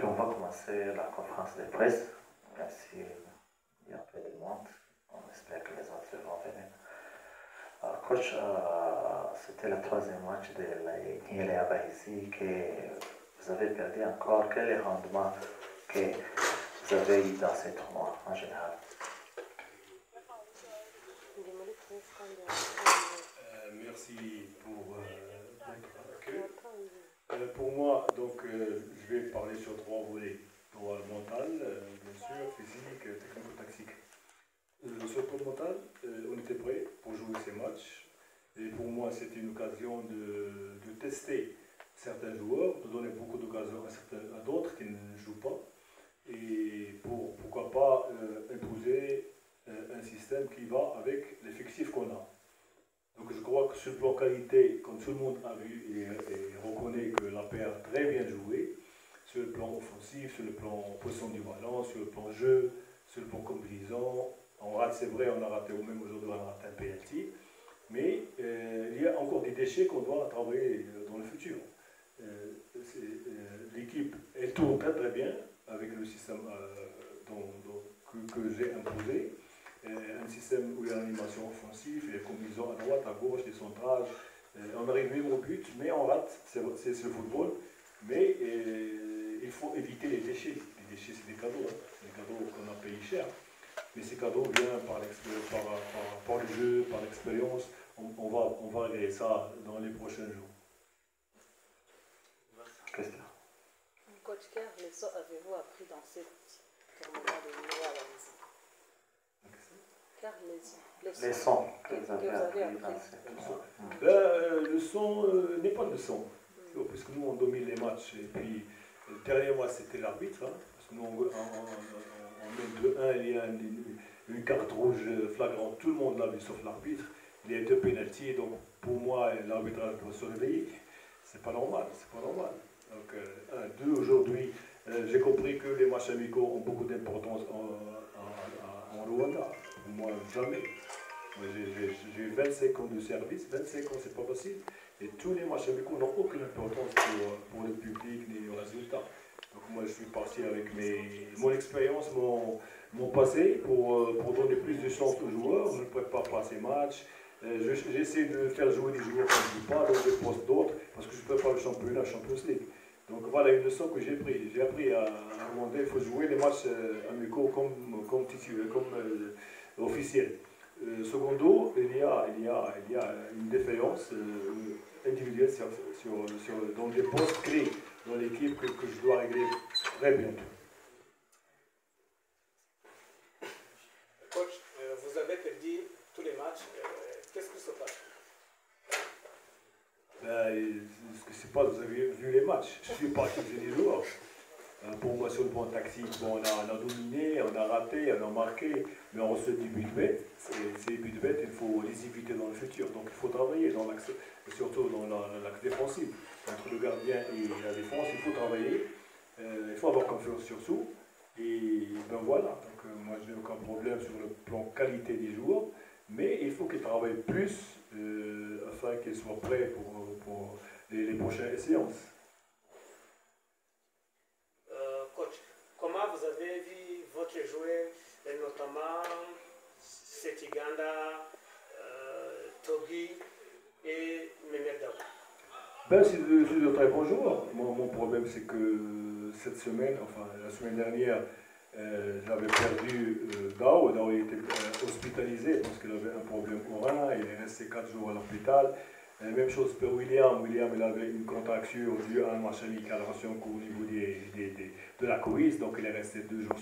Donc on va commencer la conférence de presse. Merci, il y a un peu de monde. On espère que les autres vont venir. Coach, c'était le troisième match de la Niel et Abaïsi que vous avez perdu encore. Quel est le rendement que vous avez eu dans ces tournois en général? Merci pour votre accueil. Pour moi, donc, je vais parler sur trois volets. Mental, bien sûr, physique, technico-tactique. Sur le plan mental, on était prêt pour jouer ces matchs. Et pour moi, c'était une occasion de tester certains joueurs, de donner beaucoup d'occasions à d'autres qui ne jouent pas. Et pourquoi pas imposer un système qui va avec l'effectif qu'on a. Donc je crois que sur le plan qualité, comme tout le monde a vu et reconnaît que la paire a très bien joué, sur le plan offensif, sur le plan possession du ballon, sur le plan jeu, sur le plan combinaison, on rate, c'est vrai, on a raté, ou même aujourd'hui on a raté un penalty, mais il y a encore des déchets qu'on doit travailler dans le futur. L'équipe, elle tourne très très bien avec le système que j'ai imposé. Un système où il y a l'animation offensive, il y a combinaison à droite, à gauche, les centrages. On arrive même au but, mais on rate, c'est le football. Mais il faut éviter les déchets. Les déchets, c'est des cadeaux. C'est des cadeaux qu'on a payé cher. Mais ces cadeaux viennent par le jeu, par l'expérience. On va régler ça dans les prochains jours. Question. Coach, quelles leçons avez-vous appris dans cette tournoi de Niel et Abaïsi? Les sons que vous avez appris dans cette tournoi. Le son n'est pas le son. Puisque nous, on domine les matchs. Et puis, le dernier mois, c'était l'arbitre. Hein, parce que nous, on met 2-1, il y a une carte rouge flagrante. Tout le monde l'a vu, sauf l'arbitre. Il y a 2 pénaltys. Donc, pour moi, l'arbitrage doit se réveiller. C'est pas normal. C'est pas normal. Donc, 2 aujourd'hui, j'ai compris que les matchs amicaux ont beaucoup d'importance en Rwanda. Pour moi, jamais. J'ai eu 25 ans de service. 25 ans, c'est pas facile. Et tous les matchs amicaux n'ont aucune importance pour le public ni le résultat. Donc moi je suis parti avec mon expérience, mon passé pour donner plus de chance aux joueurs. Je ne prépare pas ces matchs. J'essaie de faire jouer des joueurs qui ne jouent pas, donc je poste d'autres, parce que je prépare le championnat, la Champions League. Donc voilà une leçon que j'ai prise. J'ai appris à demander, il faut jouer les matchs amicaux comme officiels. Secondo, il y a une défaillance individuelle dans des postes clés dans l'équipe que je dois régler très bientôt. Coach, vous avez perdu tous les matchs. Qu'est-ce qui se passe? Ce qui se passe, vous avez vu les matchs. Je suis parti des joueurs. Pour moi, sur le plan tactique, bon, on a dominé, on a raté, on a marqué, mais on reçoit des buts bêtes. Ces buts bêtes, il faut les éviter dans le futur. Donc il faut travailler dans l'axe, surtout dans l'axe défensif. Entre le gardien et la défense, il faut travailler. Il faut avoir confiance sur tout. Et ben voilà. Donc moi, je n'ai aucun problème sur le plan qualité des joueurs, mais il faut qu'ils travaillent plus afin qu'ils soient prêts pour les prochaines séances. Comment vous avez vu votre joueur, et notamment Setiganda, Togi et Mehmet Daou? Ben, c'est de très bons joueurs. Mon problème, c'est que cette semaine, enfin la semaine dernière, j'avais perdu Dao. Dao était hospitalisé parce qu'il avait un problème au rein. Il est resté 4 jours à l'hôpital. Même chose pour William. William, il avait une contracture au lieu d'un match amical au niveau de la coïs, donc il est resté 2 jours.